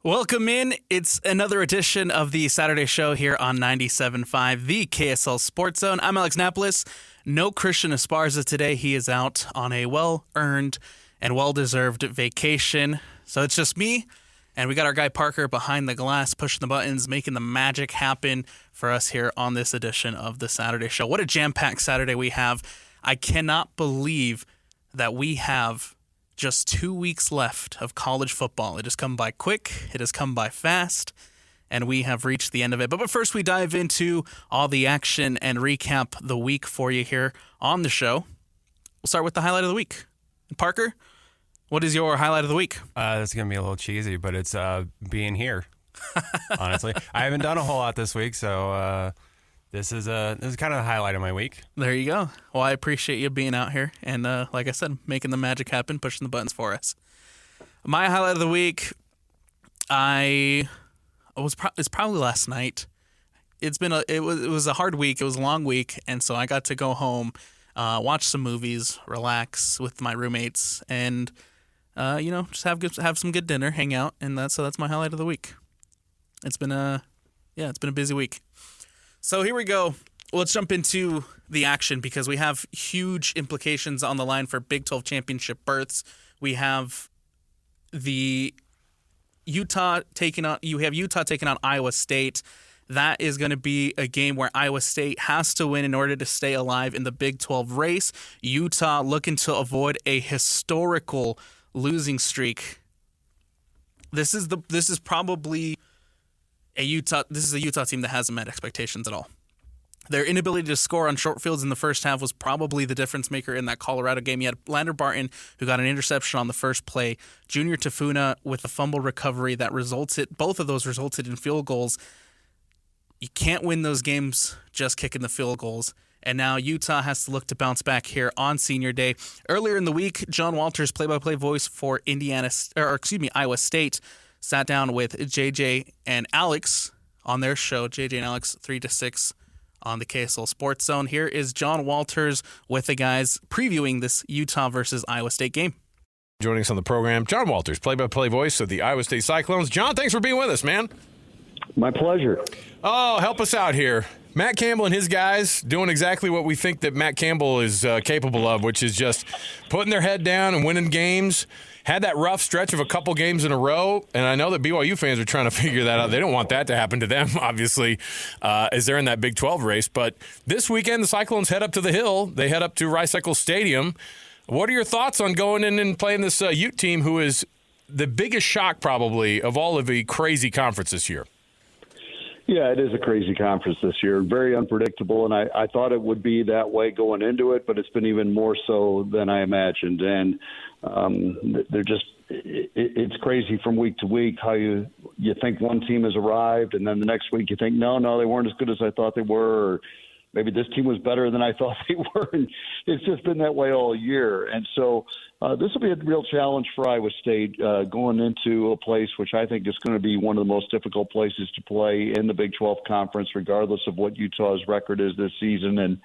Welcome in. It's another edition of the Saturday Show here on 97.5, the KSL Sports Zone. I'm Alex Napoles. No Christian Esparza today. He is out on a well-earned and well-deserved vacation. So it's just me, and we got our guy Parker behind the glass, pushing the buttons, making the magic happen for us here on this edition of the Saturday Show. What a jam-packed Saturday we have. I cannot believe that we have just 2 weeks left of college football. It has come by quick. It has come by fast. And we have reached the end of it. But first, we dive into all the action and recap the week for you here on the show. We'll start with the highlight of the week. Parker, what is your highlight of the week? That's going to be a little cheesy, but it's being here, honestly. I haven't done a whole lot this week, so this is kind of the highlight of my week. There you go. Well, I appreciate you being out here and, like I said, making the magic happen, pushing the buttons for us. My highlight of the week, it's probably last night. It was a hard week. It was a long week, and so I got to go home, watch some movies, relax with my roommates, and just have some good dinner, hang out, and that's my highlight of the week. It's been a busy week. So here we go. Let's jump into the action because we have huge implications on the line for Big 12 championship berths. We have Utah taking on Iowa State. That is going to be a game where Iowa State has to win in order to stay alive in the Big 12 race. Utah looking to avoid a historical losing streak. This is probably a Utah team that hasn't met expectations at all. Their inability to score on short fields in the first half was probably the difference maker in that Colorado game. You had Lander Barton, who got an interception on the first play. Junior Tafuna with a fumble recovery that both of those resulted in field goals. You can't win those games just kicking the field goals. And now Utah has to look to bounce back here on Senior Day. Earlier in the week, John Walters, play-by-play voice for Iowa State, sat down with JJ and Alex on their show, JJ and Alex 3 to 6 on the KSL Sports Zone. Here is John Walters with the guys previewing this Utah versus Iowa State game. Joining us on the program, John Walters, play-by-play voice of the Iowa State Cyclones. John, thanks for being with us, man. My pleasure. Oh, help us out here. Matt Campbell and his guys doing exactly what we think that Matt Campbell is capable of, which is just putting their head down and winning games. Had that rough stretch of a couple games in a row, and I know that BYU fans are trying to figure that out. They don't want that to happen to them, obviously, as they're in that Big 12 race. But this weekend, the Cyclones head up to the Hill. They head up to Rice-Eccles Stadium. What are your thoughts on going in and playing this Ute team, who is the biggest shock probably of all of the crazy conference this year? Yeah, it is a crazy conference this year. Very unpredictable, and I thought it would be that way going into it, but it's been even more so than I imagined. And it's crazy from week to week how you think one team has arrived, and then the next week you think, no, they weren't as good as I thought they were, or maybe this team was better than I thought they were. And it's just been that way all year. And so this will be a real challenge for Iowa State going into a place which I think is going to be one of the most difficult places to play in the Big 12 Conference, regardless of what Utah's record is this season. And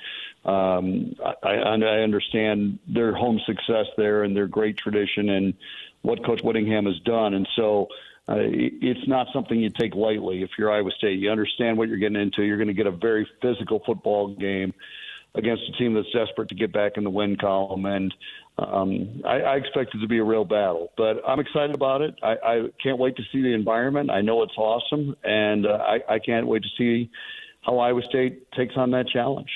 I understand their home success there and their great tradition and what Coach Whittingham has done. And so it's not something you take lightly if you're Iowa State. You understand what you're getting into. You're going to get a very physical football game against a team that's desperate to get back in the win column. And I expect it to be a real battle. But I'm excited about it. I can't wait to see the environment. I know it's awesome. And I can't wait to see how Iowa State takes on that challenge.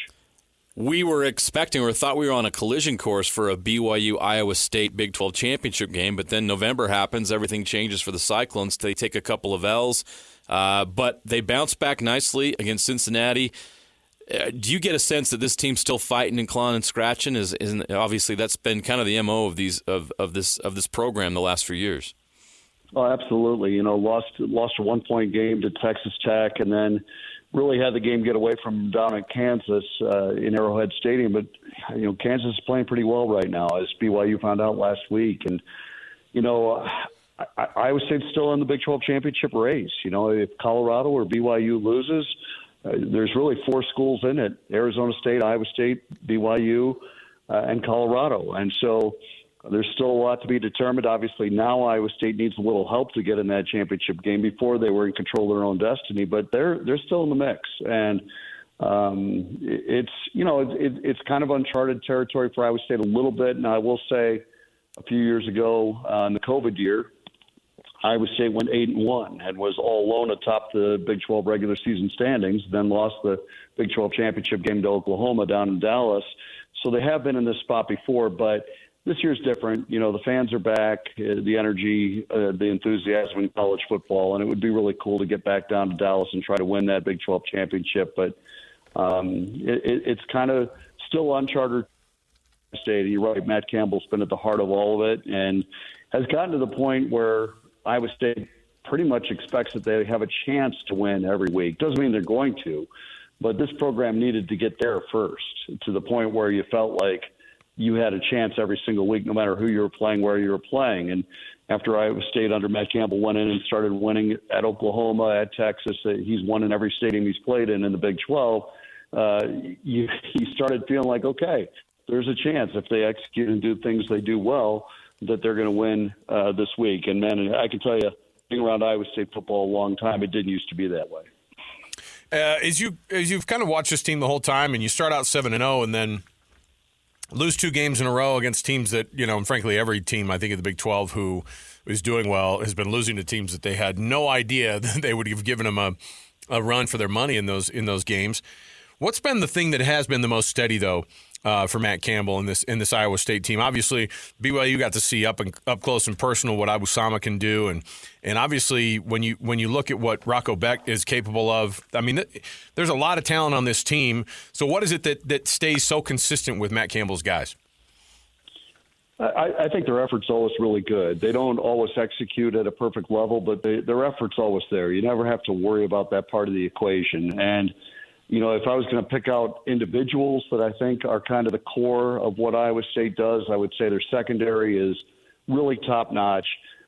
We were expecting or thought we were on a collision course for a BYU-Iowa State Big 12 championship game, but then November happens, everything changes for the Cyclones. They take a couple of L's, but they bounce back nicely against Cincinnati. Do you get a sense that this team's still fighting and clawing and scratching? Isn't obviously that's been kind of the MO of this program the last few years. Oh, absolutely. Lost a 1-point game to Texas Tech, and then really had the game get away from down in Kansas in Arrowhead Stadium. But, Kansas is playing pretty well right now, as BYU found out last week. And, Iowa State's still in the Big 12 championship race. If Colorado or BYU loses, there's really 4 schools in it: Arizona State, Iowa State, BYU, and Colorado. And so There's still a lot to be determined. Obviously, now Iowa State needs a little help to get in that championship game. Before, they were in control of their own destiny, but they're still in the mix. And it's kind of uncharted territory for Iowa State a little bit. And I will say, a few years ago in the COVID year, Iowa State went 8-1 and was all alone atop the Big 12 regular season standings, then lost the Big 12 championship game to Oklahoma down in Dallas. So they have been in this spot before, but this year's different. The fans are back, the energy, the enthusiasm in college football, and it would be really cool to get back down to Dallas and try to win that Big 12 championship. But it's kind of still uncharted state. You're right, Matt Campbell's been at the heart of all of it and has gotten to the point where Iowa State pretty much expects that they have a chance to win every week. Doesn't mean they're going to, but this program needed to get there first, to the point where you felt like you had a chance every single week, no matter who you were playing, where you were playing. And after Iowa State under Matt Campbell went in and started winning at Oklahoma, at Texas, he's won in every stadium he's played in the Big 12, he started feeling like, okay, there's a chance if they execute and do things they do well that they're going to win this week. And, man, I can tell you, being around Iowa State football a long time, it didn't used to be that way. As you've kind of watched this team the whole time, and you start out 7-0 and then lose 2 games in a row against teams that, and frankly, every team, I think, in the Big 12 who is doing well has been losing to teams that they had no idea that they would have given them a run for their money in those games. What's been the thing that has been the most steady, though, for Matt Campbell in this Iowa State team? Obviously, BYU got to see up close and personal what Abusama can do, and obviously when you look at what Rocco Beck is capable of, I mean, there's a lot of talent on this team. So what is it that stays so consistent with Matt Campbell's guys? I think their effort's always really good. They don't always execute at a perfect level, but their effort's always there. You never have to worry about that part of the equation. And if I was going to pick out individuals that I think are kind of the core of what Iowa State does, I would say their secondary is really top-notch.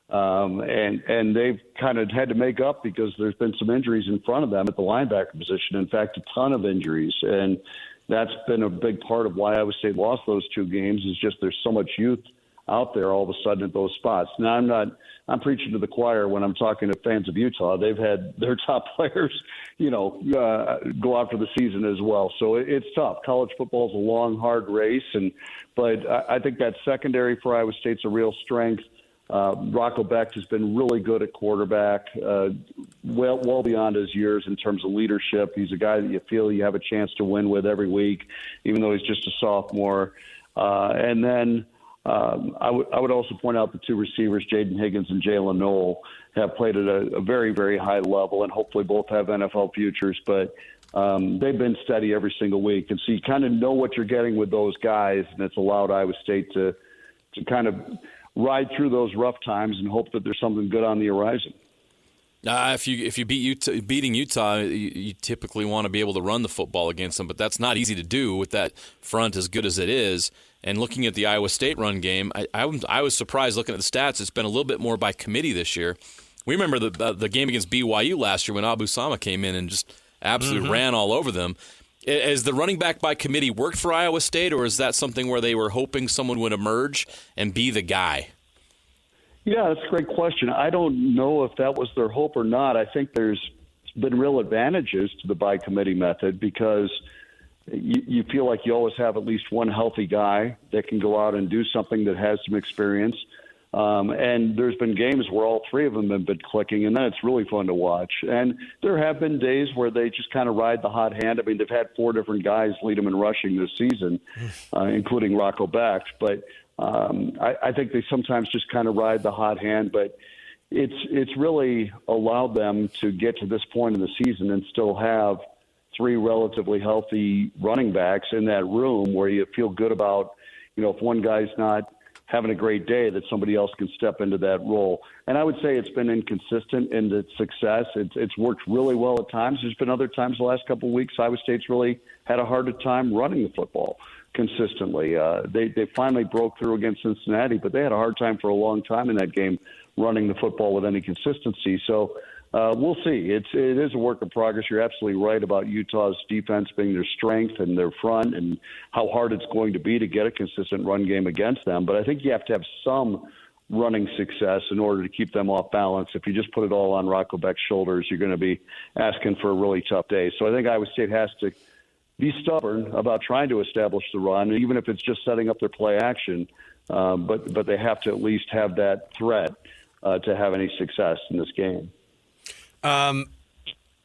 And they've kind of had to make up because there's been some injuries in front of them at the linebacker position. In fact, a ton of injuries. And that's been a big part of why Iowa State lost those 2 games, is just there's so much youth out there all of a sudden at those spots. Now, I'm preaching to the choir when I'm talking to fans of Utah. They've had their top players, go after the season as well. So it's tough. College football is a long, hard race, but I think that secondary for Iowa State's a real strength. Rocco Beck has been really good at quarterback, well beyond his years in terms of leadership. He's a guy that you feel you have a chance to win with every week, even though he's just a sophomore. And then I would also point out the 2 receivers, Jaden Higgins and Jalen Noel, have played at a very, very high level, and hopefully both have NFL futures. But they've been steady every single week. And so you kind of know what you're getting with those guys, and it's allowed Iowa State to kind of ride through those rough times and hope that there's something good on the horizon. If you beating Utah, you typically want to be able to run the football against them, but that's not easy to do with that front as good as it is. And looking at the Iowa State run game, I was surprised looking at the stats. It's been a little bit more by committee this year. We remember the game against BYU last year when Abusama came in and just absolutely ran all over them. Has the running back by committee worked for Iowa State, or is that something where they were hoping someone would emerge and be the guy? Yeah, that's a great question. I don't know if that was their hope or not. I think there's been real advantages to the by committee method because you feel like you always have at least one healthy guy that can go out and do something that has some experience. And there's been games where all 3 of them have been clicking, and then it's really fun to watch. And there have been days where they just kind of ride the hot hand. I mean, they've had 4 different guys lead them in rushing this season, including Rocco Beck. But I think they sometimes just kind of ride the hot hand. But it's really allowed them to get to this point in the season and still have 3 relatively healthy running backs in that room where you feel good about, if one guy's not having a great day, that somebody else can step into that role. And I would say it's been inconsistent in its success. It's worked really well at times. There's been other times the last couple of weeks Iowa State's really had a harder time running the football consistently. They finally broke through against Cincinnati, but they had a hard time for a long time in that game running the football with any consistency. So we'll see. It is a work in progress. You're absolutely right about Utah's defense being their strength and their front and how hard it's going to be to get a consistent run game against them. But I think you have to have some running success in order to keep them off balance. If you just put it all on Rocco Beck's shoulders, you're going to be asking for a really tough day. So I think Iowa State has to be stubborn about trying to establish the run, even if it's just setting up their play action. But they have to at least have that threat to have any success in this game.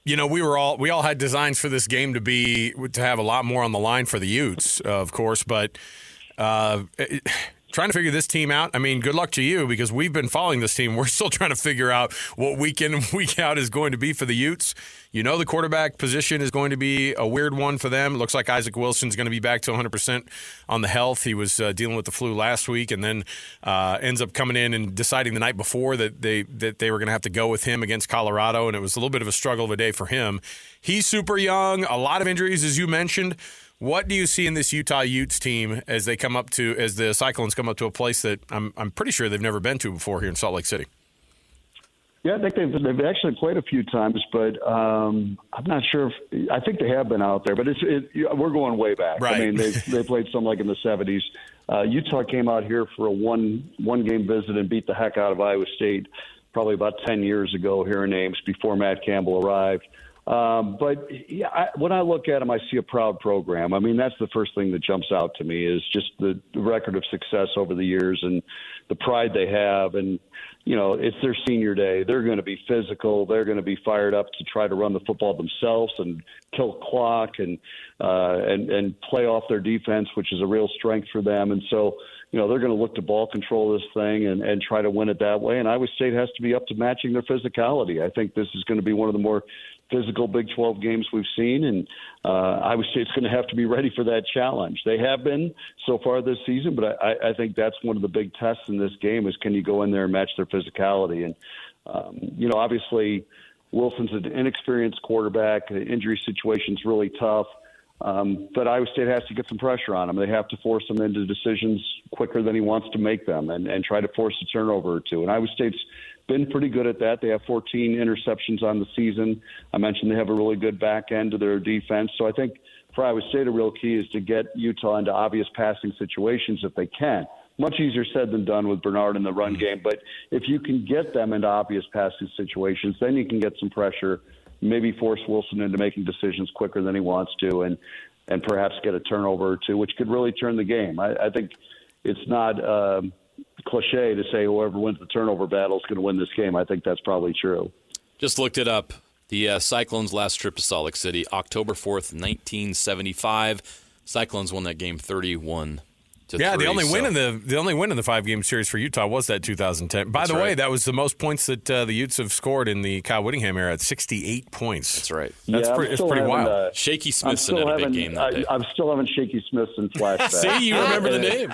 We all had designs for this game to have a lot more on the line for the Utes, of course, but trying to figure this team out. I mean, good luck to you because we've been following this team. We're still trying to figure out what week in and week out is going to be for the Utes. The quarterback position is going to be a weird one for them. It looks like Isaac Wilson's going to be back to 100% on the health. He was dealing with the flu last week and then ends up coming in and deciding the night before that they were going to have to go with him against Colorado, and it was a little bit of a struggle of a day for him. He's super young, a lot of injuries, as you mentioned. What do you see in this Utah Utes team as the Cyclones come up to a place that I'm pretty sure they've never been to before here in Salt Lake City? Yeah, I think they've actually played a few times, but I'm not sure. I think they have been out there, but we're going way back. Right. I mean, they played some like in the 70s. Utah came out here for a one game visit and beat the heck out of Iowa State probably about 10 years ago here in Ames before Matt Campbell arrived. But when I look at them, I see a proud program. I mean, that's the first thing that jumps out to me is just the record of success over the years and the pride they have. And, it's their senior day. They're going to be physical. They're going to be fired up to try to run the football themselves and kill clock and play off their defense, which is a real strength for them. And so, they're going to look to ball control this thing and try to win it that way. And Iowa State has to be up to matching their physicality. I think this is going to be one of the more physical Big 12 games we've seen, and Iowa State's going to have to be ready for that challenge. They have been so far this season, but I think that's one of the big tests in this game is can you go in there and match their physicality? And, obviously Wilson's an inexperienced quarterback. The injury situation's really tough. But Iowa State has to get some pressure on him. They have to force him into decisions quicker than he wants to make them and try to force a turnover or two. And Iowa State's been pretty good at that. They have 14 interceptions on the season. I mentioned they have a really good back end to their defense. So I think for Iowa State, a real key is to get Utah into obvious passing situations if they can. Much easier said than done with Bernard in the run game. But if you can get them into obvious passing situations, then you can get some pressure, maybe force Wilson into making decisions quicker than he wants to, and perhaps get a turnover or two, which could really turn the game. I think it's not cliche to say whoever wins the turnover battle is going to win this game. I think that's probably true. Just looked it up. The Cyclones' last trip to Salt Lake City, October 4th, 1975. Cyclones won that game 31-3. Yeah, the only win in the 5-game series for Utah was that 2010. By the way, that was the most points that the Utes have scored in the Kyle Whittingham era at 68 points. That's right. It's pretty wild. Shaky Smithson had a big game that day. I'm still having Shaky Smithson flashbacks. See, you remember the name.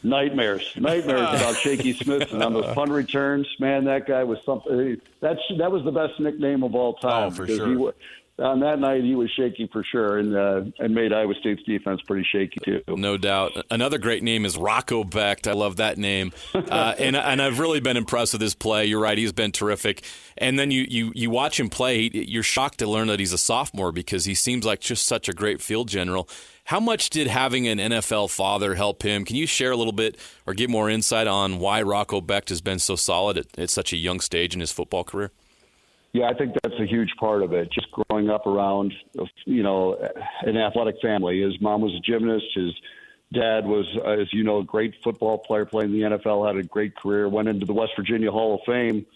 Nightmares about Shaky Smithson on those punt returns. Man, that guy was something. That was the best nickname of all time. Oh, for sure. On that night, he was shaky for sure, and made Iowa State's defense pretty shaky too. No doubt. Another great name is Rocco Becht. I love that name, and I've really been impressed with his play. You're right; he's been terrific. And then you watch him play. You're shocked to learn that he's a sophomore because he seems like just such a great field general. How much did having an NFL father help him? Can you share a little bit or give more insight on why Rocco Becht has been so solid at such a young stage in his football career? Yeah, I think that's a huge part of it. Just growing up around, an athletic family. His mom was a gymnast. His dad was, as you know, a great football player, playing in the NFL, had a great career, went into the West Virginia Hall of Fame,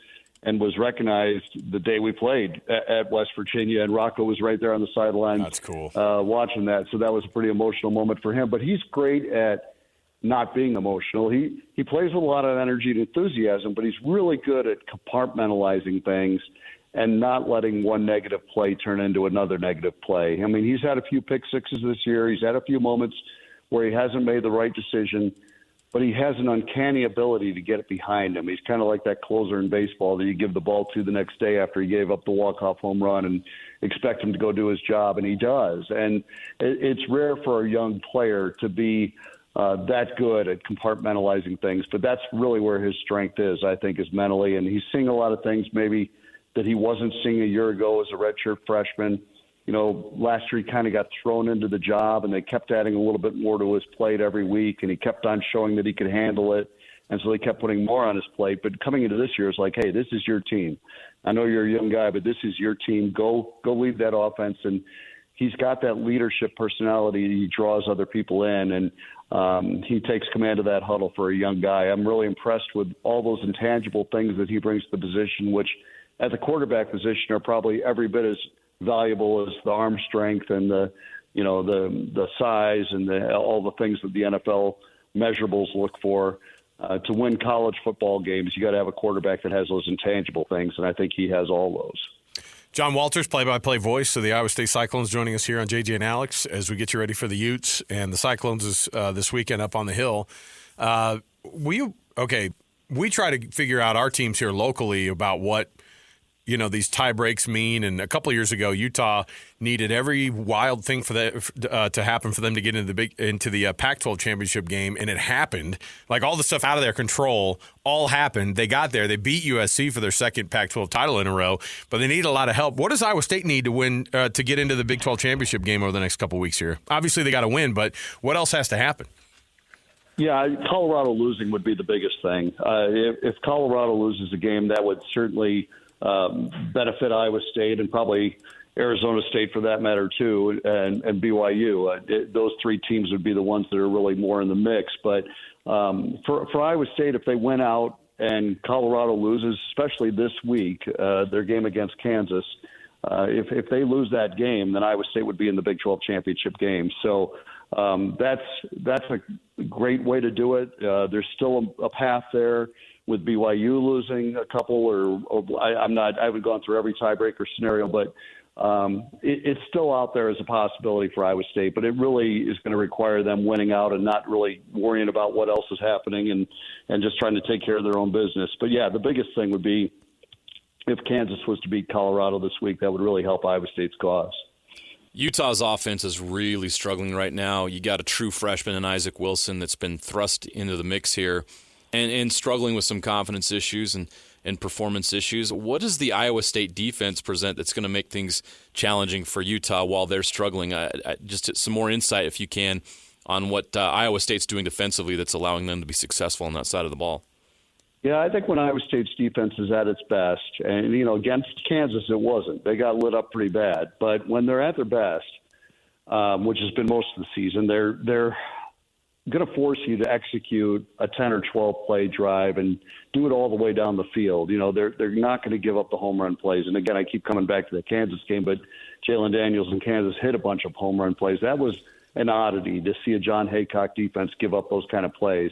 and was recognized the day we played at West Virginia. And Rocco was right there on the sideline. That's cool. Watching that. So that was a pretty emotional moment for him. But he's great at not being emotional. He plays with a lot of energy and enthusiasm, but he's really good at compartmentalizing things and not letting one negative play turn into another negative play. I mean, he's had a few pick sixes this year. He's had a few moments where he hasn't made the right decision, but he has an uncanny ability to get it behind him. He's kind of like that closer in baseball that you give the ball to the next day after he gave up the walk-off home run and expect him to go do his job, and he does. And it's rare for a young player to be that good at compartmentalizing things, but that's really where his strength is, I think, is mentally. And he's seeing a lot of things maybe that he wasn't seeing a year ago as a redshirt freshman. Last year he kind of got thrown into the job, and they kept adding a little bit more to his plate every week, and he kept on showing that he could handle it, and so they kept putting more on his plate. But coming into this year, it's like, hey, this is your team. I know you're a young guy, but this is your team. Go lead that offense. And he's got that leadership personality. He draws other people in, and he takes command of that huddle for a young guy. I'm really impressed with all those intangible things that he brings to the position, which at the quarterback position are probably every bit as valuable as the arm strength and the size and all the things that the NFL measurables look for. To win college football games, you got to have a quarterback that has those intangible things, and I think he has all those. John Walters, play-by-play voice of the Iowa State Cyclones, joining us here on JJ and Alex as we get you ready for the Utes and the Cyclones this weekend up on the Hill. We try to figure out our teams here locally about what these tie breaks mean. And a couple of years ago, Utah needed every wild thing for that to happen for them to get into the Pac-12 championship game, and it happened. Like all the stuff out of their control all happened. They got there. They beat USC for their second Pac-12 title in a row, but they need a lot of help. What does Iowa State need to win to get into the Big 12 championship game over the next couple of weeks here? Obviously, they got to win, but what else has to happen? Yeah, Colorado losing would be the biggest thing. If Colorado loses a game, that would certainly benefit Iowa State and probably Arizona State for that matter too, and BYU. Those three teams would be the ones that are really more in the mix. But for Iowa State, if they win out and Colorado loses, especially this week, their game against Kansas, if they lose that game, then Iowa State would be in the Big 12 championship game. So that's a great way to do it. There's still a path there with BYU losing a couple, I haven't gone through every tiebreaker scenario, but it's still out there as a possibility for Iowa State. But it really is going to require them winning out and not really worrying about what else is happening and just trying to take care of their own business. But yeah, the biggest thing would be if Kansas was to beat Colorado this week, that would really help Iowa State's cause. Utah's offense is really struggling right now. You got a true freshman in Isaac Wilson that's been thrust into the mix here and struggling with some confidence issues and performance issues. What does the Iowa State defense present that's going to make things challenging for Utah while they're struggling? Just some more insight, if you can, on what Iowa State's doing defensively that's allowing them to be successful on that side of the ball. Yeah, I think when Iowa State's defense is at its best, and, against Kansas it wasn't. They got lit up pretty bad. But when they're at their best, which has been most of the season, they're going to force you to execute a 10 or 12 play drive and do it all the way down the field. They're not going to give up the home run plays. And again, I keep coming back to the Kansas game, but Jalen Daniels in Kansas hit a bunch of home run plays. That was an oddity to see a John Haycock defense give up those kind of plays.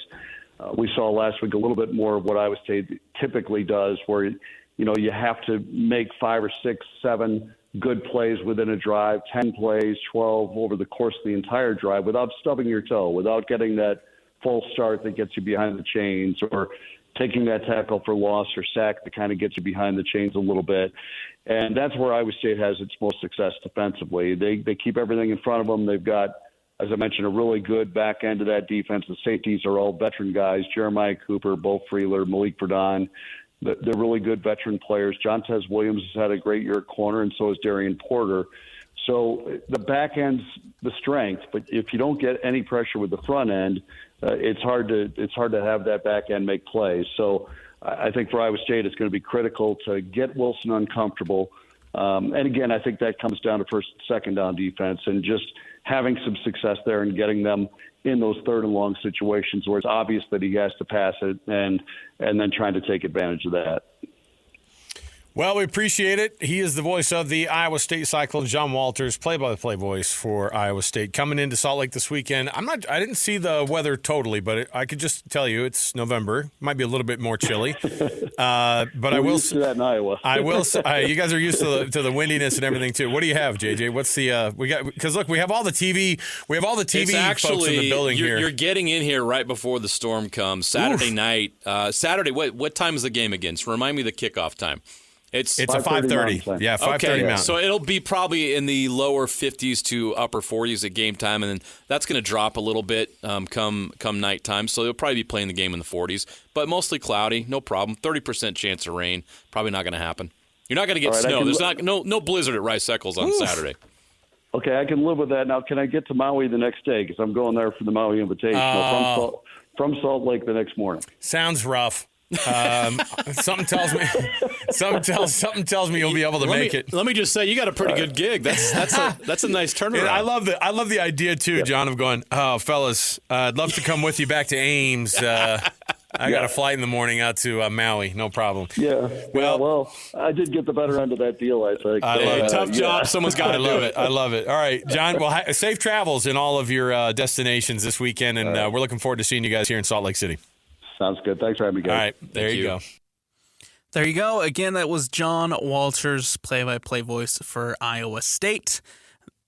We saw last week a little bit more of what Iowa State typically does, where you have to make 5 or 6, 7 good plays within a drive, 10 plays, 12 over the course of the entire drive without stubbing your toe, without getting that false start that gets you behind the chains, or taking that tackle for loss or sack that kind of gets you behind the chains a little bit. And that's where Iowa State has its most success defensively. They keep everything in front of them. They've got, as I mentioned, a really good back end of that defense. The safeties are all veteran guys: Jeremiah Cooper, Bo Freeler, Malik Verdon. They're really good veteran players. Jontez Williams has had a great year at corner, and so has Darian Porter. So the back end's the strength, but if you don't get any pressure with the front end, it's hard to have that back end make plays. So I think for Iowa State, it's going to be critical to get Wilson uncomfortable. And again, I think that comes down to first and second down defense and just having some success there and getting them in those third and long situations where it's obvious that he has to pass it, and then trying to take advantage of that. Well, we appreciate it. He is the voice of the Iowa State Cyclones, John Walters, play-by-play voice for Iowa State, coming into Salt Lake this weekend. I didn't see the weather totally, but I could just tell you it's November. Might be a little bit more chilly. But I will used to that in Iowa. I will. You guys are used to the windiness and everything too. What do you have, JJ? What's the we got? Because look, we have all the TV. We have all the TV folks in the building here. You're getting in here right before the storm comes. Saturday night. Saturday. What time is the game again? So remind me the kickoff time. It's a 5:30. Yeah, 5:30 Mountain. So it'll be probably in the lower 50s to upper 40s at game time, and then that's going to drop a little bit come nighttime. So they'll probably be playing the game in the 40s, but mostly cloudy, no problem. 30% chance of rain, probably not going to happen. You're not going to get All right, snow. There's no blizzard at Rice Eccles on Saturday. Okay, I can live with that. Now, can I get to Maui the next day? Because I'm going there for the Maui Invitational from Salt Lake the next morning. Sounds rough. Something tells me you'll be able to make it. Let me just say, you got a pretty good gig. That's a nice turnaround. Yeah, I love the idea too, John, of going, oh, fellas, I'd love to come with you back to Ames. I got a flight in the morning out to Maui. No problem. Yeah. Well, I did get the better end of that deal, I think. I love it. Tough job. Someone's got to do it. I love it. All right, John. Well, safe travels in all of your destinations this weekend, and we're looking forward to seeing you guys here in Salt Lake City. Sounds good. Thanks for having me, guys. All right. There you go. There you go. Again, that was John Walters, play-by-play voice for Iowa State.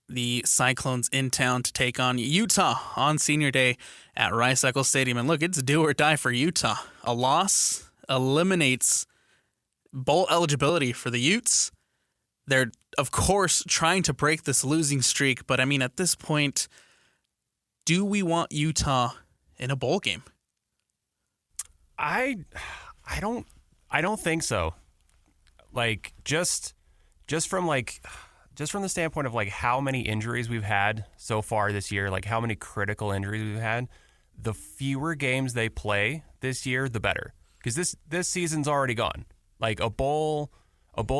The Cyclones in town to take on Utah on Senior Day at Rice Eccles Stadium. And look, it's do or die for Utah. A loss eliminates bowl eligibility for the Utes. They're, of course, trying to break this losing streak. But, I mean, at this point, do we want Utah in a bowl game? I don't think so. Like just from the standpoint of like how many injuries we've had so far this year, like how many critical injuries we've had, the fewer games they play this year, the better. Because this season's already gone. Like a bowl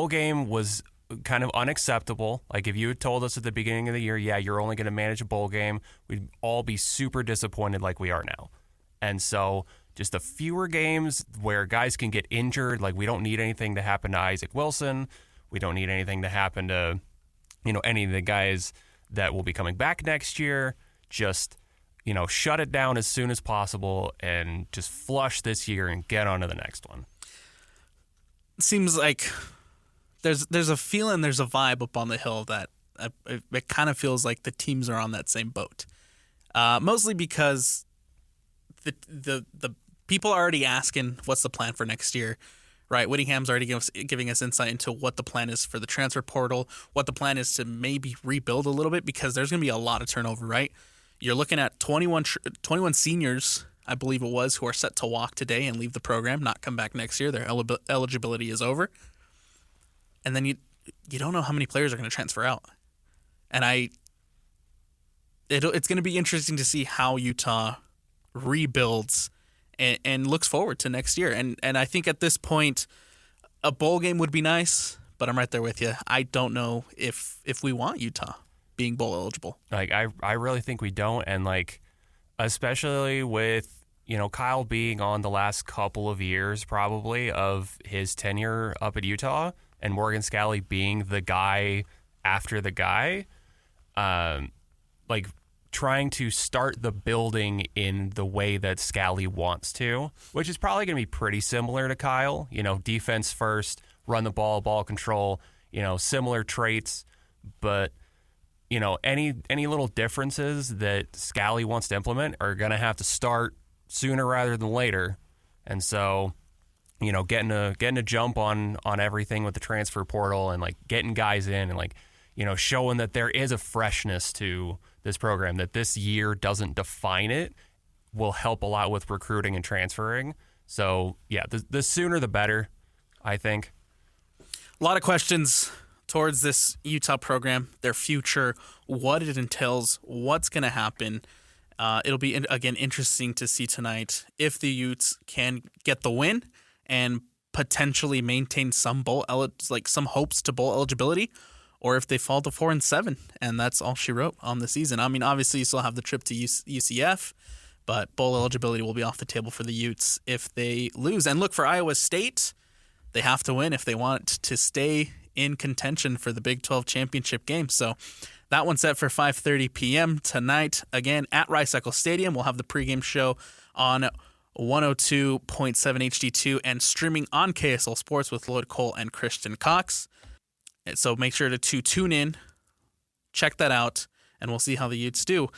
game was kind of unacceptable. Like if you had told us at the beginning of the year, yeah, you're only going to manage a bowl game, we'd all be super disappointed like we are now. And so just the fewer games where guys can get injured, like we don't need anything to happen to Isaac Wilson. We don't need anything to happen to, any of the guys that will be coming back next year. Just, shut it down as soon as possible and just flush this year and get on to the next one. Seems like there's a feeling, there's a vibe up on the hill that it kind of feels like the teams are on that same boat. Mostly because the people are already asking what's the plan for next year, right? Whittingham's already giving us insight into what the plan is for the transfer portal, what the plan is to maybe rebuild a little bit, because there's going to be a lot of turnover, right? You're looking at 21 seniors, I believe it was, who are set to walk today and leave the program, not come back next year. Their eligibility is over. And then you don't know how many players are going to transfer out. And it's going to be interesting to see how Utah rebuilds and looks forward to next year. And I think at this point, a bowl game would be nice, but I'm right there with you. I don't know if we want Utah being bowl eligible. Like I really think we don't, and like especially with Kyle being on the last couple of years probably of his tenure up at Utah, and Morgan Scalley being the guy after the guy, like trying to start the building in the way that Scalley wants to, which is probably going to be pretty similar to Kyle. Defense first, run the ball control, similar traits, but any little differences that Scalley wants to implement are going to have to start sooner rather than later. And so, getting a jump on everything with the transfer portal and like getting guys in and like, showing that there is a freshness to this program, that this year doesn't define it, will help a lot with recruiting and transferring. So yeah, the sooner the better, I think. A lot of questions towards this Utah program, their future, what it entails, what's going to happen. It'll be, again, interesting to see tonight if the Utes can get the win and potentially maintain some some hopes to bowl eligibility, or if they fall to 4-7, and that's all she wrote on the season. I mean, obviously, you still have the trip to UCF, but bowl eligibility will be off the table for the Utes if they lose. And look, for Iowa State, they have to win if they want to stay in contention for the Big 12 championship game. So that one's set for 5:30 p.m. tonight. Again, at Rice Eccles Stadium. We'll have the pregame show on 102.7 HD2 and streaming on KSL Sports with Lloyd Cole and Christian Cox. So make sure to tune in, check that out, and we'll see how the Utes do.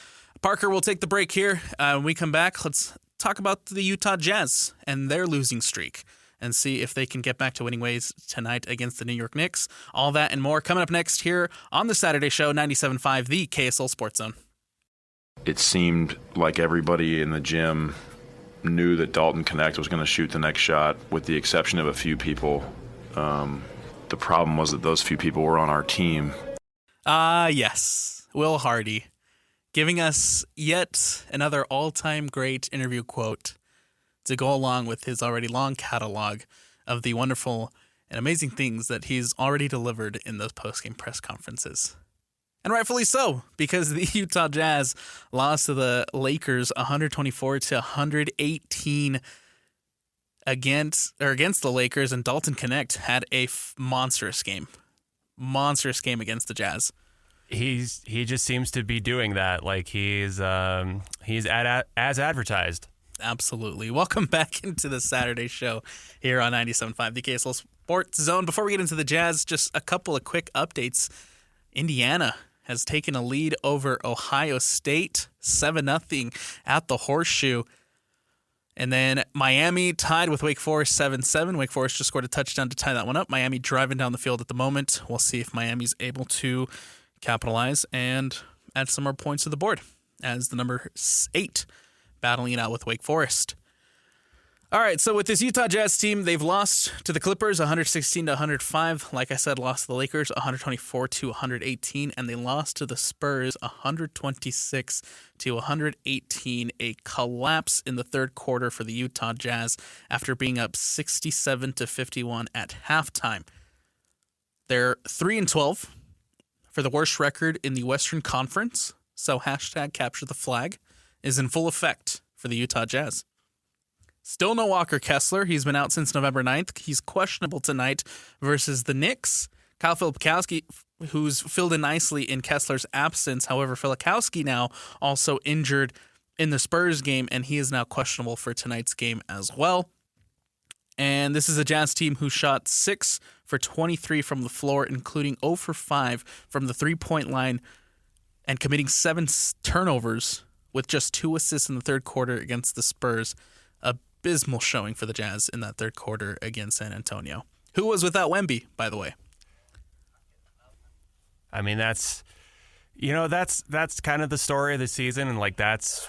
Parker, we'll take the break here. When we come back, let's talk about the Utah Jazz and their losing streak and see if they can get back to winning ways tonight against the New York Knicks. All that and more coming up next here on the Saturday Show, 97.5, the KSL Sports Zone. It seemed like everybody in the gym knew that Dalton Connect was going to shoot the next shot, with the exception of a few people. the problem was that those few people were on our team. Yes. Will Hardy giving us yet another all-time great interview quote to go along with his already long catalog of the wonderful and amazing things that he's already delivered in those post-game press conferences. And rightfully so, because the Utah Jazz lost to the Lakers 124-118 against the Lakers, and Dalton Connect had a monstrous game against the Jazz. He just seems to be doing that. Like he's as advertised. Absolutely. Welcome back into the Saturday show here on 97.5, the KSL Sports Zone. Before we get into the Jazz, just a couple of quick updates. Indiana has taken a lead over Ohio State, 7-0 at the Horseshoe. And then Miami tied with Wake Forest 7-7. Wake Forest just scored a touchdown to tie that one up. Miami driving down the field at the moment. We'll see if Miami's able to capitalize and add some more points to the board as the number 8 battling it out with Wake Forest. All right, so with this Utah Jazz team, they've lost to the Clippers 116-105. Like I said, lost to the Lakers 124-118, and they lost to the Spurs 126-118. A collapse in the third quarter for the Utah Jazz after being up 67-51 at halftime. They're 3-12 for the worst record in the Western Conference, so hashtag capture the flag is in full effect for the Utah Jazz. Still no Walker Kessler. He's been out since November 9th. He's questionable tonight versus the Knicks. Kyle Filipkowski, who's filled in nicely in Kessler's absence. However, Filipkowski now also injured in the Spurs game, and he is now questionable for tonight's game as well. And this is a Jazz team who shot 6 for 23 from the floor, including 0 for 5 from the three-point line, and committing 7 turnovers with just 2 assists in the third quarter against the Spurs. Abysmal showing for the Jazz in that third quarter against San Antonio, who was without Wemby, by the way. I mean, that's kind of the story of the season, and like that's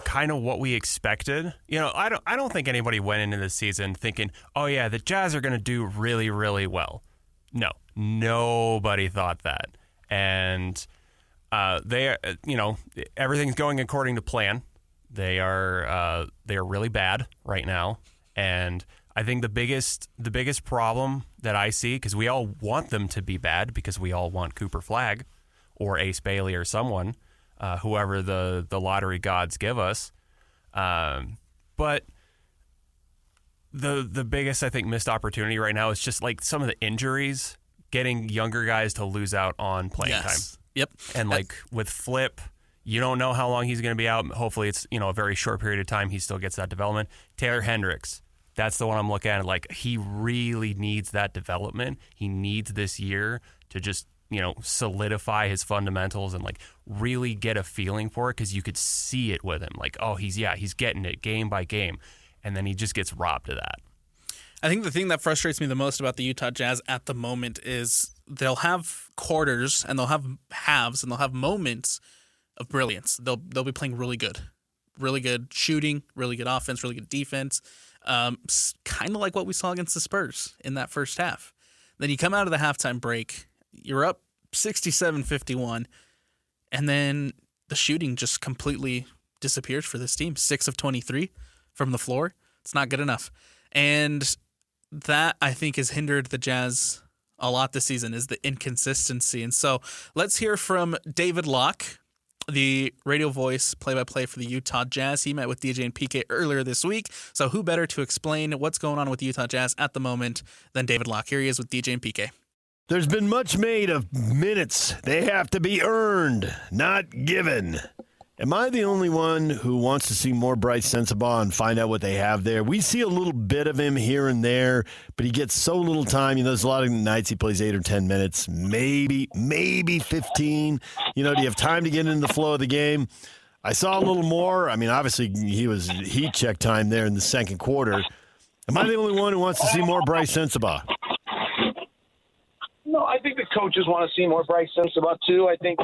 kind of what we expected. I don't think anybody went into the season thinking, oh yeah, the Jazz are going to do really, really well. No, nobody thought that, and everything's going according to plan. They are really bad right now, and I think the biggest problem that I see, because we all want them to be bad, because we all want Cooper Flagg or Ace Bailey or someone, whoever the lottery gods give us. But the biggest, I think, missed opportunity right now is just like some of the injuries, getting younger guys to lose out on playing time. Yep. And like with Flip, you don't know how long he's going to be out. Hopefully it's, a very short period of time. He still gets that development. Taylor Hendricks, that's the one I'm looking at. Like, he really needs that development. He needs this year to just, solidify his fundamentals and like really get a feeling for it, because you could see it with him. Like, oh, he's getting it game by game. And then he just gets robbed of that. I think the thing that frustrates me the most about the Utah Jazz at the moment is they'll have quarters and they'll have halves and they'll have moments of brilliance. They'll be playing really good shooting, really good offense, really good defense. Kind of like what we saw against the Spurs in that first half. Then you come out of the halftime break, you're up 67-51, and then the shooting just completely disappears for this team. 6 of 23 from the floor. It's not good enough. And that, I think, has hindered the Jazz a lot this season, is the inconsistency. And so let's hear from David Locke, the radio voice play-by-play for the Utah Jazz. He met with DJ and PK earlier this week, so who better to explain what's going on with the Utah Jazz at the moment than David Locke? Here he is with DJ and PK. There's been much made of minutes. They have to be earned, not given. Am I the only one who wants to see more Bryce Sensabaugh and find out what they have there? We see a little bit of him here and there, but he gets so little time. There's a lot of nights he plays 8 or 10 minutes, maybe 15. Do you have time to get into the flow of the game? I saw a little more. I mean, obviously, he was heat check time there in the second quarter. Am I the only one who wants to see more Bryce Sensabaugh? No, I think the coaches want to see more Bryce Sensabaugh too. I think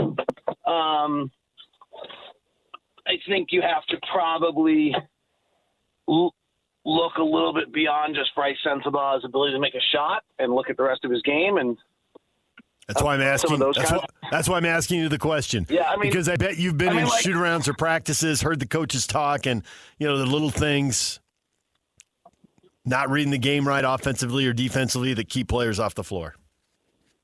you have to probably look a little bit beyond just Bryce Sensabaugh's ability to make a shot and look at the rest of his game. And that's why I'm asking. That's why I'm asking you the question. Yeah, I mean, because I bet you've been in shoot-arounds or practices, heard the coaches talk, and the little things, not reading the game right offensively or defensively that keep players off the floor.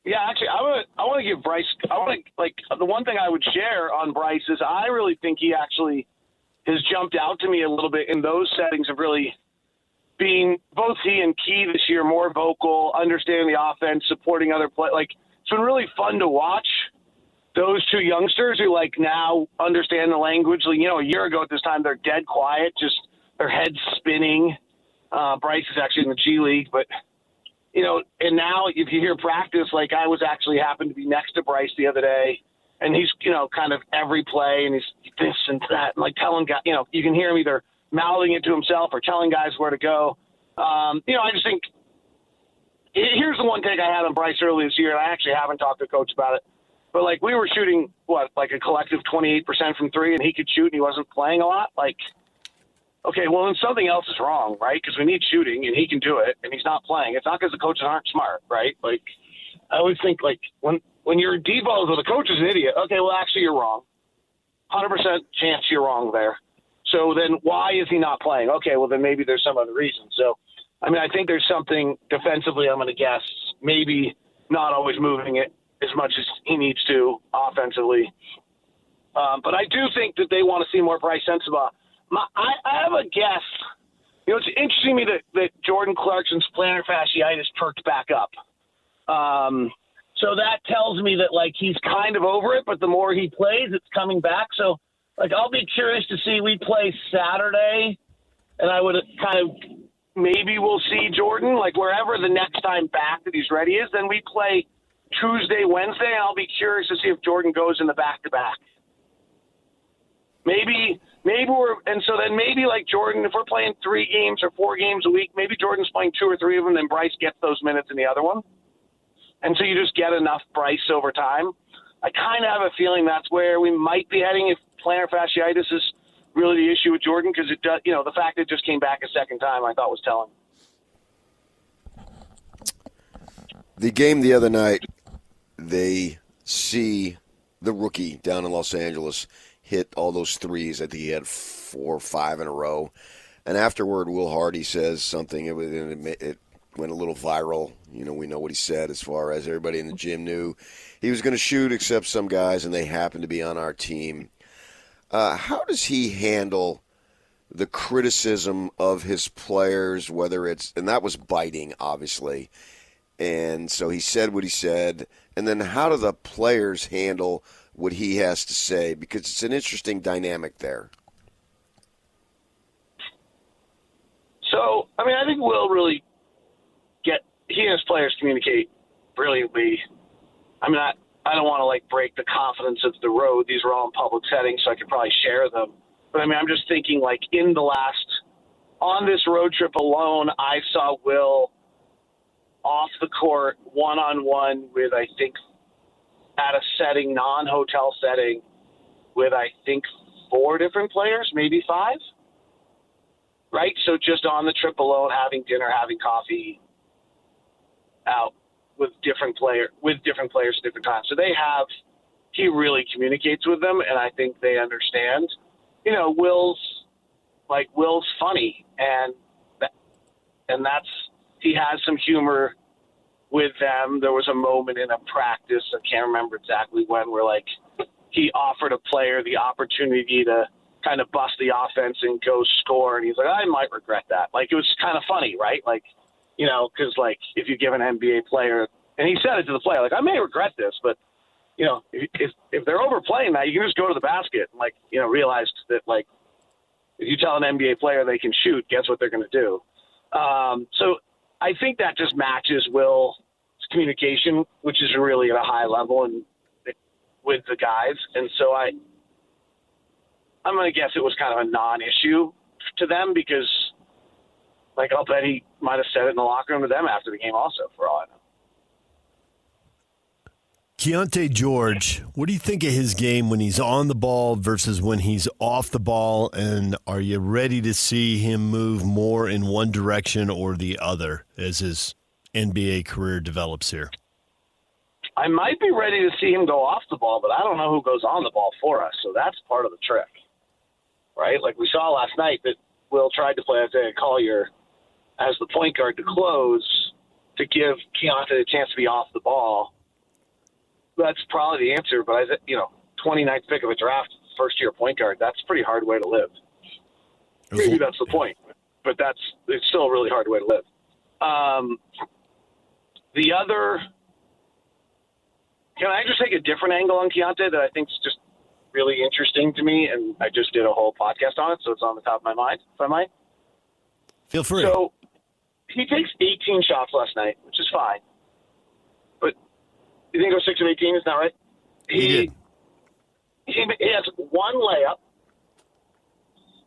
Yeah, actually, I want to give Bryce. The one thing I would share on Bryce is I really think he actually has jumped out to me a little bit in those settings of really being both he and Key this year more vocal, understanding the offense, supporting other play. Like, it's been really fun to watch those two youngsters who now understand the language. A year ago at this time they're dead quiet, just their heads spinning. Bryce is actually in the G League, but. And now if you hear practice, I was actually happened to be next to Bryce the other day, and he's, kind of every play, and he's this and that, and telling guys, you can hear him either mouthing it to himself or telling guys where to go. I just think here's the one take I had on Bryce early this year, and I actually haven't talked to coach about it, but we were shooting a collective 28% from three, and he could shoot, and he wasn't playing a lot. Okay, well, then something else is wrong, right? Because we need shooting, and he can do it, and he's not playing. It's not because the coaches aren't smart, right? I always think, when you're devoted, the coach is an idiot. Okay, well, actually, you're wrong. 100% chance you're wrong there. So then why is he not playing? Okay, well, then maybe there's some other reason. So, I think there's something defensively, I'm going to guess, maybe not always moving it as much as he needs to offensively. But I do think that they want to see more Bryce Sensabaugh. I have a guess. It's interesting to me that Jordan Clarkson's plantar fasciitis perked back up. So that tells me that, he's kind of over it, but the more he plays, it's coming back. So, I'll be curious to see. We play Saturday, and I would kind of maybe we'll see Jordan, wherever the next time back that he's ready is. Then we play Tuesday, Wednesday, and I'll be curious to see if Jordan goes in the back-to-back. Maybe Jordan, if we're playing 3 games or 4 games a week, maybe Jordan's playing 2 or 3 of them, then Bryce gets those minutes in the other one. And so you just get enough Bryce over time. I kind of have a feeling that's where we might be heading if plantar fasciitis is really the issue with Jordan, because it does, the fact that it just came back a second time I thought was telling. The game the other night, they see the rookie down in Los Angeles hit all those threes. I think he had 4 or 5 in a row. And afterward, Will Hardy says something. It went a little viral. We know what he said as far as everybody in the gym knew he was going to shoot except some guys, and they happened to be on our team. How does he handle the criticism of his players, whether it's – and that was biting, obviously. And so he said what he said. And then how do the players handle – what he has to say, because it's an interesting dynamic there. So, I think Will really he and his players communicate brilliantly. I don't want to break the confidence of the road. These are all in public settings, so I could probably share them. But I'm just thinking on this road trip alone, I saw Will off the court one-on-one with, I think, at a setting, non-hotel setting, with, I think, 4 different players, maybe 5, right? So just on the trip alone, having dinner, having coffee out with different players at different times. So he really communicates with them, and I think they understand. Will's funny, and he has some humor with them. There was a moment in a practice, I can't remember exactly when, where he offered a player the opportunity to kind of bust the offense and go score, and he's like, I might regret that. It was kind of funny, right? Because if you give an NBA player, and he said it to the player, I may regret this, but if they're overplaying that, you can just go to the basket and realize that if you tell an NBA player they can shoot, guess what they're going to do. So I think that just matches Will's communication, which is really at a high level and with the guys. And so I'm going to guess it was kind of a non-issue to them, because I'll bet he might have said it in the locker room to them after the game also, for all I know. Keontae George, what do you think of his game when he's on the ball versus when he's off the ball? And are you ready to see him move more in one direction or the other as his NBA career develops here? I might be ready to see him go off the ball, but I don't know who goes on the ball for us. So that's part of the trick, right? Like we saw last night that Will tried to play Isaiah Collier as the point guard to close to give Keontae a chance to be off the ball. That's probably the answer, but 29th pick of a draft, first-year point guard, that's a pretty hard way to live. Maybe that's the point, but it's still a really hard way to live. The other, can I just take a different angle on Keontae that I think is just really interesting to me, and I just did a whole podcast on it, so it's on the top of my mind, if I might. Feel free. So he takes 18 shots last night, which is fine. But you think it was 6 of 18, is that right? He has one layup.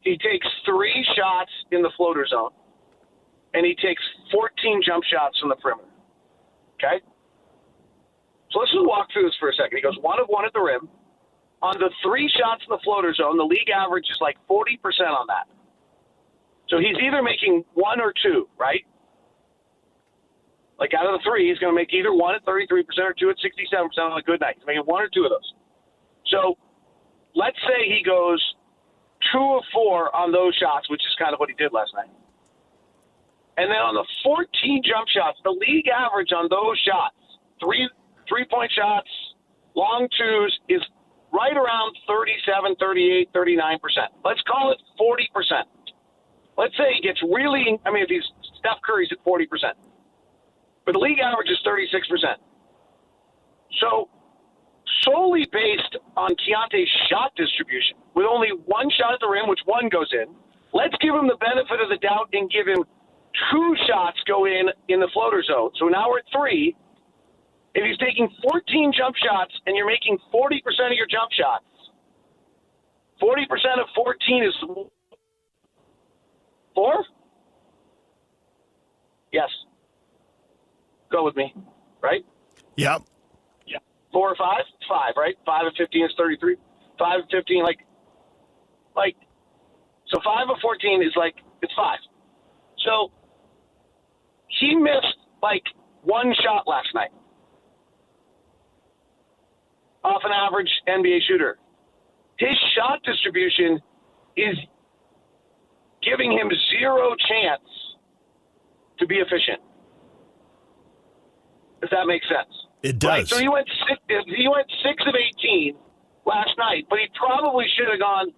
He takes 3 shots in the floater zone. And he takes 14 jump shots from the perimeter. Okay? So let's just walk through this for a second. He goes 1 of 1 at the rim. On the 3 shots in the floater zone, the league average is like 40% on that. So he's either making 1 or 2, right? Like out of the 3, he's going to make either 1 at 33% or 2 at 67% on a good night. He's making 1 or 2 of those. So let's say he goes 2 of 4 on those shots, which is kind of what he did last night. And then on the 14 jump shots, the league average on those shots, three-point shots, long twos, is right around 37, 38, 39%. Let's call it 40%. Let's say he gets if he's Steph Curry's at 40%. But the league average is 36%. So solely based on Keontae's shot distribution, with only 1 shot at the rim, which 1 goes in, let's give him the benefit of the doubt and give him 2 shots go in the floater zone. So now we're at 3. If he's taking 14 jump shots and you're making 40% of your jump shots, 40% of 14 is 4? Yes. Go with me, right? Yep. Yeah. 4 or 5? 5, right? 5 of 15 is 33. 5 of 15, so 5 of 14 is it's 5. So he missed 1 shot last night off an average NBA shooter. His shot distribution is giving him 0 chance to be efficient. If that makes sense. It does. Right? So he went 6 of 18 last night, but he probably should have gone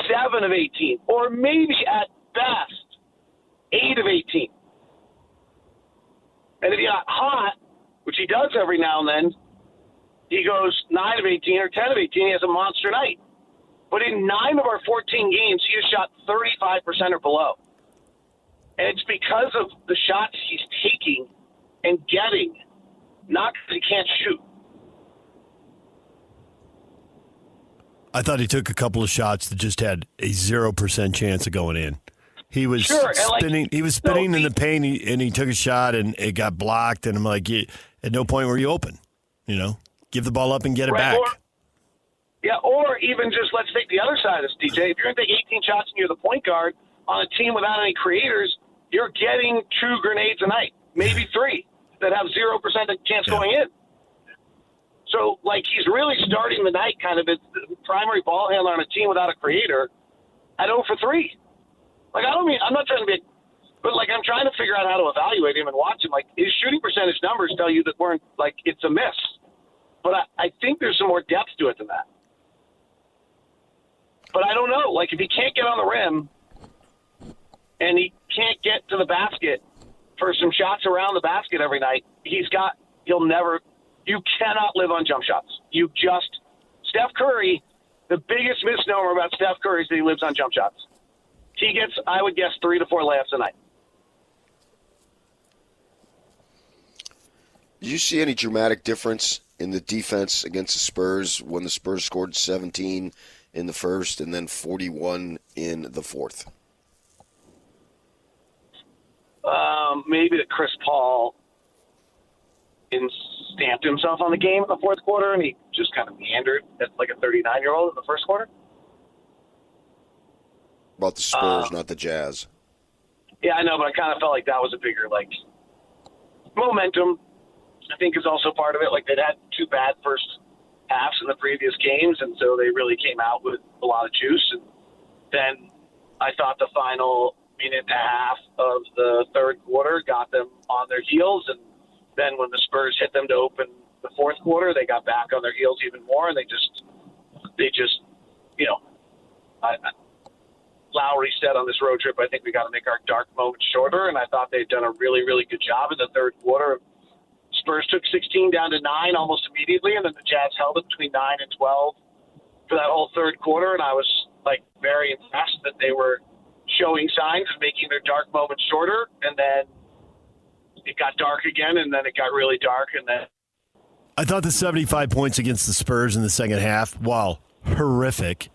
7 of 18, or maybe at best 8 of 18. And if he got hot, which he does every now and then, he goes 9 of 18 or 10 of 18. He has a monster night. But in 9 of our 14 games, he has shot 35% or below. And it's because of the shots he's taking and getting, not because he can't shoot. I thought he took a couple of shots that just had a 0% chance of going in. He was spinning. He was spinning in the paint, and he took a shot, and it got blocked. And I'm like, at no point were you open. Give the ball up and get it back. Or even just let's take the other side of this, DJ. If you're going to take 18 shots and you're the point guard on a team without any creators, you're getting 2 grenades a night, maybe 3 that have 0% chance going in. So, he's really starting the night kind of as the primary ball handler on a team without a creator at 0 for 3. I'm not trying to be, but I'm trying to figure out how to evaluate him and watch him. His shooting percentage numbers tell you that it's a miss. But I think there's some more depth to it than that. But I don't know. If he can't get on the rim and he can't get to the basket for some shots around the basket every night, you cannot live on jump shots. Steph Curry, the biggest misnomer about Steph Curry is that he lives on jump shots. He gets, I would guess, 3 to 4 layups a night. Do you see any dramatic difference in the defense against the Spurs when the Spurs scored 17 in the first and then 41 in the fourth? Maybe that Chris Paul stamped himself on the game in the fourth quarter, and he just kind of meandered as like a 39-year-old in the first quarter. About the Spurs, not the Jazz. Yeah, I know, but I kind of felt like that was a bigger, like, momentum, I think, is also part of it. Like, they'd had 2 bad first halves in the previous games, and so they really came out with a lot of juice. And then I thought the final minute and a half of the third quarter got them on their heels, and then when the Spurs hit them to open the fourth quarter, they got back on their heels even more, and they just Lowry said on this road trip, I think we got to make our dark moments shorter, and I thought they'd done a really, really good job in the third quarter. Spurs took 16 down to 9 almost immediately, and then the Jazz held it between 9 and 12 for that whole third quarter, and I was, like, very impressed that they were showing signs of making their dark moments shorter, and then it got dark again, and then it got really dark, and then I thought the 75 points against the Spurs in the second half, while horrific,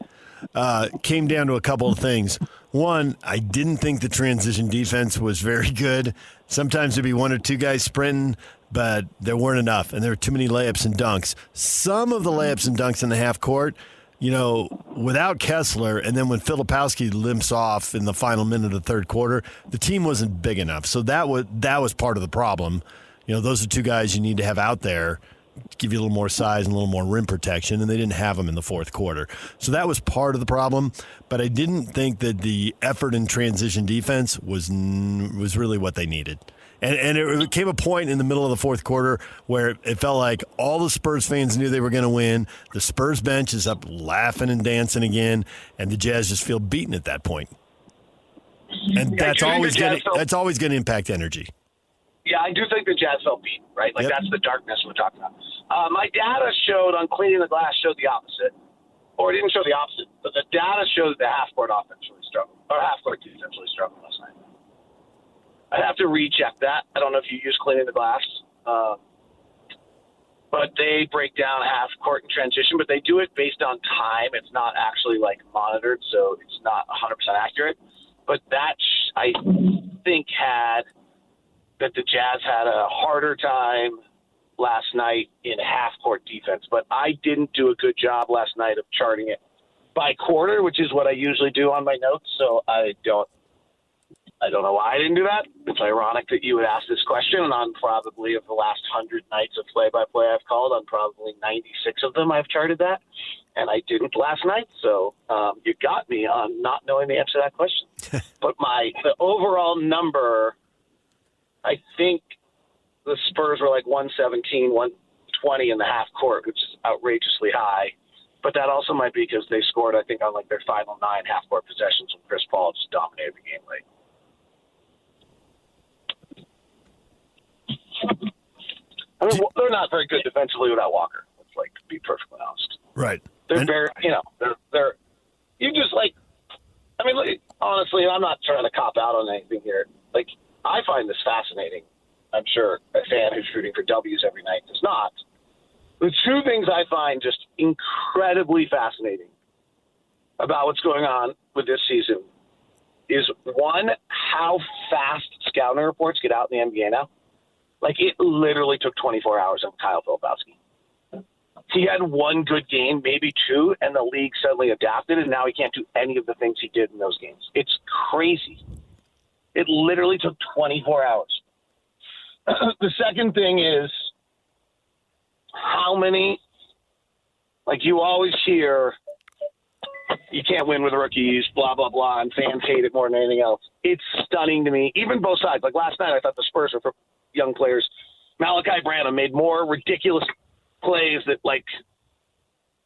came down to a couple of things. One, I didn't think the transition defense was very good. Sometimes there'd be 1 or 2 guys sprinting, but there weren't enough, and there were too many layups and dunks. Some of the layups and dunks in the half court, without Kessler, and then when Filipowski limps off in the final minute of the third quarter, the team wasn't big enough. So that was part of the problem. Those are 2 guys you need to have out there, give you a little more size and a little more rim protection, and they didn't have them in the fourth quarter. So that was part of the problem, but I didn't think that the effort in transition defense was really what they needed. And it came a point in the middle of the fourth quarter where it felt like all the Spurs fans knew they were going to win. The Spurs bench is up laughing and dancing again, and the Jazz just feel beaten at that point. And that's always going to impact energy. Yeah, I do think the Jazz felt beaten, right? Like, Yep. That's the darkness we're talking about. My data showed on cleaning the glass showed the opposite. Or it didn't show the opposite, but the data showed the half-court offense really struggled, or half-court defense really struggled last night. I'd have to recheck that. I don't know if you use cleaning the glass. But they break down half-court in transition, but they do it based on time. It's not actually, like, monitored, so it's not 100% accurate. But that, I think, that the Jazz had a harder time last night in half-court defense. But I didn't do a good job last night of charting it by quarter, which is what I usually do on my notes. So I don't know why I didn't do that. It's ironic that you would ask this question, and on probably of the last 100 nights of play-by-play I've called, on probably 96 of them I've charted that, and I didn't last night. So you got me on not knowing the answer to that question. But the overall number, I think the Spurs were like 117, 120 in the half court, which is outrageously high. But that also might be because they scored, I think, on like their final 9 half court possessions when Chris Paul just dominated the game late. I mean, they're not very good defensively without Walker. Let's be perfectly honest. Right. They're very, they're you just honestly, I'm not trying to cop out on anything here. Like, I find this fascinating. I'm sure a fan who's rooting for W's every night does not. The 2 things I find just incredibly fascinating about what's going on with this season is, 1, how fast scouting reports get out in the NBA now. Like, it literally took 24 hours on Kyle Filipowski. He had 1 good game, maybe 2, and the league suddenly adapted, and now he can't do any of the things he did in those games. It's crazy. It literally took 24 hours. The second thing is how many, you always hear, you can't win with rookies, blah, blah, blah, and fans hate it more than anything else. It's stunning to me. Even both sides. Like last night, I thought the Spurs were for young players. Malachi Branham made more ridiculous plays that,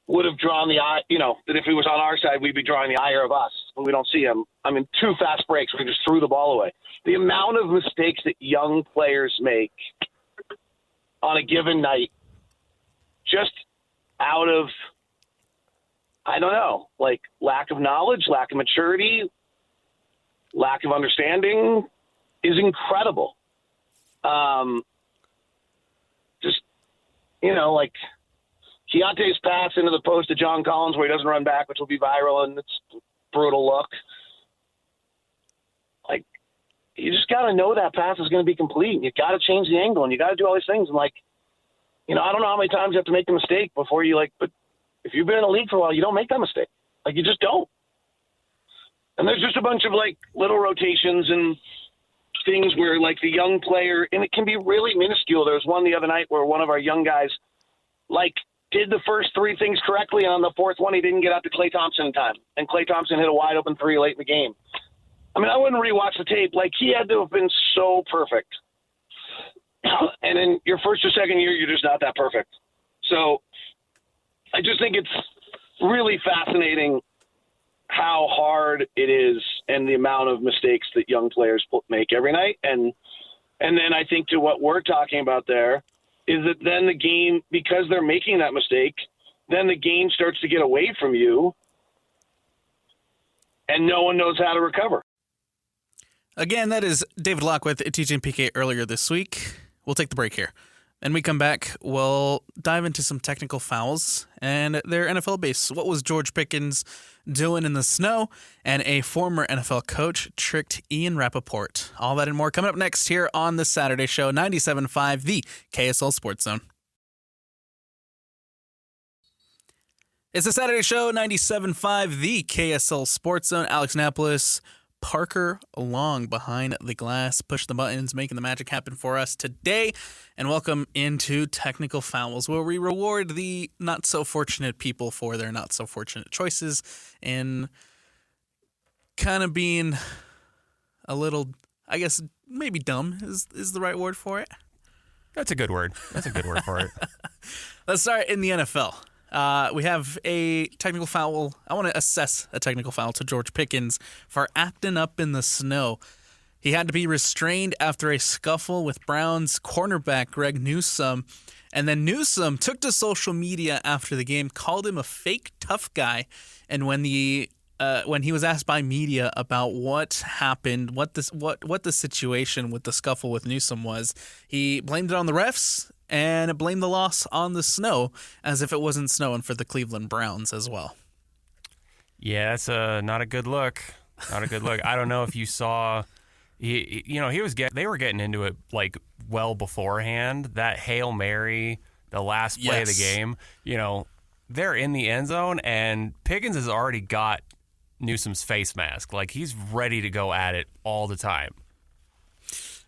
would have drawn the eye, that if he was on our side, we'd be drawing the ire of us when we don't see him. I mean, 2 fast breaks, we just threw the ball away. The amount of mistakes that young players make on a given night, just out of, I don't know, lack of knowledge, lack of maturity, lack of understanding, is incredible. Keontae's pass into the post to John Collins where he doesn't run back, which will be viral, and it's a brutal look. You just got to know that pass is going to be complete. You got to change the angle, and you got to do all these things. And I don't know how many times you have to make a mistake before you but if you've been in the league for a while, you don't make that mistake. You just don't. And there's just a bunch of little rotations and things where the young player, and it can be really minuscule. There was one the other night where one of our young guys did the first three things correctly, and on the fourth one he didn't get out to Klay Thompson in time. And Klay Thompson hit a wide open three late in the game. I mean, I wouldn't rewatch the tape. He had to have been so perfect. And in your first or second year, you're just not that perfect. So I just think it's really fascinating how hard it is and the amount of mistakes that young players make every night. And then I think to what we're talking about there is that then the game, because they're making that mistake, then the game starts to get away from you and no one knows how to recover. Again, that is David Locke with TJ and PK earlier this week. We'll take the break here. And we come back, we'll dive into some technical fouls and their NFL base. What was George Pickens doing in the snow? And a former NFL coach tricked Ian Rappaport. All that and more coming up next here on the Saturday Show, 97.5, the KSL Sports Zone. It's the Saturday Show, 97.5, the KSL Sports Zone. Alex Napoles, Parker Long behind the glass, push the buttons, making the magic happen for us today. And welcome into Technical Fouls, where we reward the not-so-fortunate people for their not-so-fortunate choices and kind of being a little, I guess, maybe dumb is the right word for it. That's a good word. That's a good word for it. Let's start in the NFL. We have a technical foul. I want to assess a technical foul to George Pickens for acting up in the snow. He had to be restrained after a scuffle with Browns cornerback Greg Newsome. And then Newsome took to social media after the game, called him a fake tough guy. And when he was asked by media about what happened, what the situation with the scuffle with Newsome was, he blamed it on the refs and blamed the loss on the snow, as if it wasn't snowing for the Cleveland Browns as well. Yeah, that's not a good look. Not a good look. I don't know if you saw, they were getting into it well beforehand. That Hail Mary, the last play of the game, they're in the end zone, and Pickens has already got Newsome's face mask. He's ready to go at it all the time.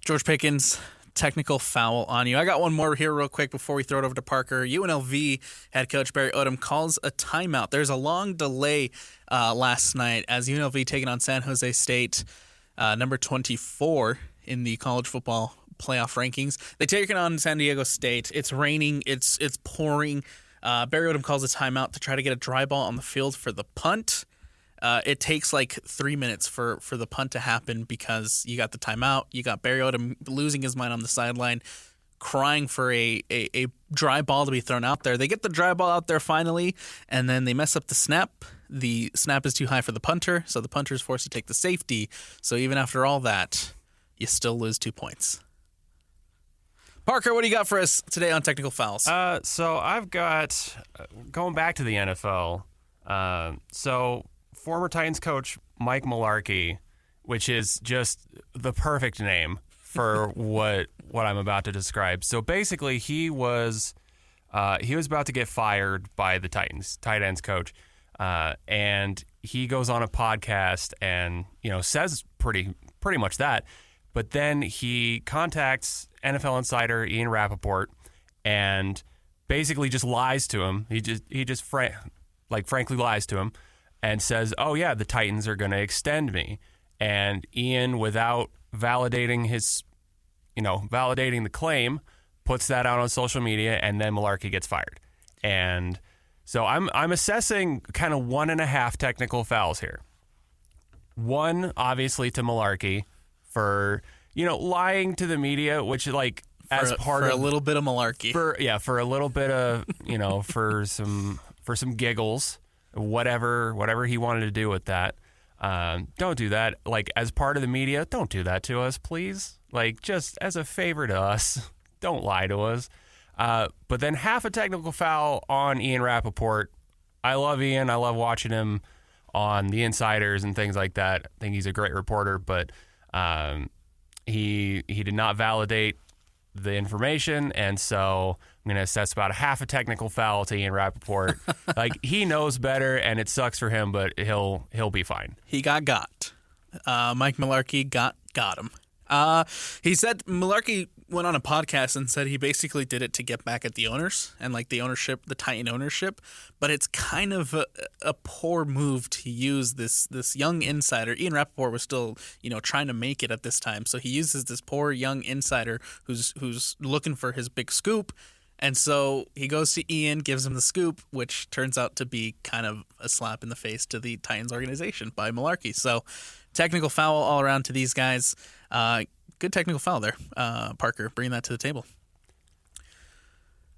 George Pickens, technical foul on you. I got one more here real quick before we throw it over to Parker. UNLV head coach Barry Odom calls a timeout. There's a long delay last night as UNLV taking on San Jose State, number 24 in the college football playoff rankings. They take it on San Diego State. It's raining. It's pouring. Barry Odom calls a timeout to try to get a dry ball on the field for the punt. It takes 3 minutes for the punt to happen because you got the timeout. You got Barry Odom losing his mind on the sideline, crying for a dry ball to be thrown out there. They get the dry ball out there finally, and then they mess up the snap. The snap is too high for the punter, so the punter is forced to take the safety. So even after all that, you still lose 2 points. Parker, what do you got for us today on technical fouls? So I've got, going back to the NFL, former Titans coach Mike Mularkey, which is just the perfect name for what I'm about to describe. So basically, he was about to get fired by the Titans, tight ends coach, and he goes on a podcast and says pretty much that, but then he contacts NFL insider Ian Rappaport and basically just lies to him. He just frankly lies to him. And says, "Oh yeah, the Titans are going to extend me." And Ian, without validating the claim, puts that out on social media, and then Mularkey gets fired. And so I'm assessing kind of 1.5 technical fouls here. One, obviously, to Mularkey for lying to the media, which for a little bit of malarkey. For a little bit of for some giggles. Whatever he wanted to do with that. Don't do that. As part of the media, don't do that to us, please. Just as a favor to us, don't lie to us. But then half a technical foul on Ian Rappaport. I love Ian. I love watching him on the Insiders and things like that. I think he's a great reporter, but he did not validate the information, and so I'm going to assess about a half a technical foul to Ian Rappaport. Like, he knows better, and it sucks for him, but he'll be fine. He got. Mike Mularkey got him. He said Mularkey went on a podcast and said he basically did it to get back at the owners and like the ownership, the Titan ownership. But it's kind of a poor move to use this young insider. Ian Rappaport was still, trying to make it at this time, so he uses this poor young insider who's looking for his big scoop. And so he goes to Ian, gives him the scoop, which turns out to be kind of a slap in the face to the Titans organization by Mularkey. So technical foul all around to these guys. Good technical foul there, Parker, bringing that to the table.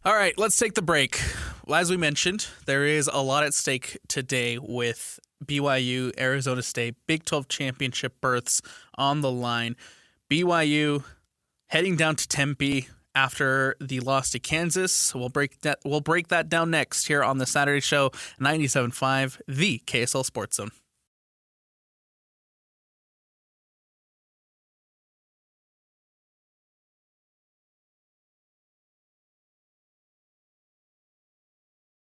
All right, let's take the break. Well, as we mentioned, there is a lot at stake today with BYU, Arizona State, Big 12 championship berths on the line. BYU heading down to Tempe after the loss to Kansas. We'll break that down next here on the Saturday Show, 97.5, the KSL Sports Zone.